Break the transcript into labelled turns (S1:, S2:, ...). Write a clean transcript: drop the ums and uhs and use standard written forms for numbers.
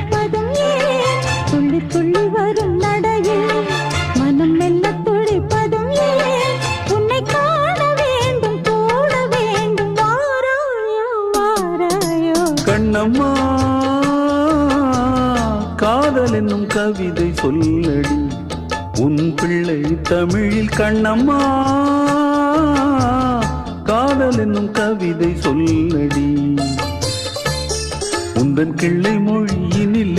S1: துடிப்பதும் ஏன் துள்ளி துள்ளி வரும் நடையில் மனம் மெல்ல துடிப்பதும் ஏன் உன்னை காண வேண்டும் கூட வேண்டும் வாராயோ வாராயோ
S2: கண்ணம்மா காதல் என்னும் கவிதை சொல்லடி உன் பிள்ளை தமிழில் கண்ணம்மா காதல் என்னும் கவிதை சொல்லடி உந்தன் கிள்ளை மொழியினில்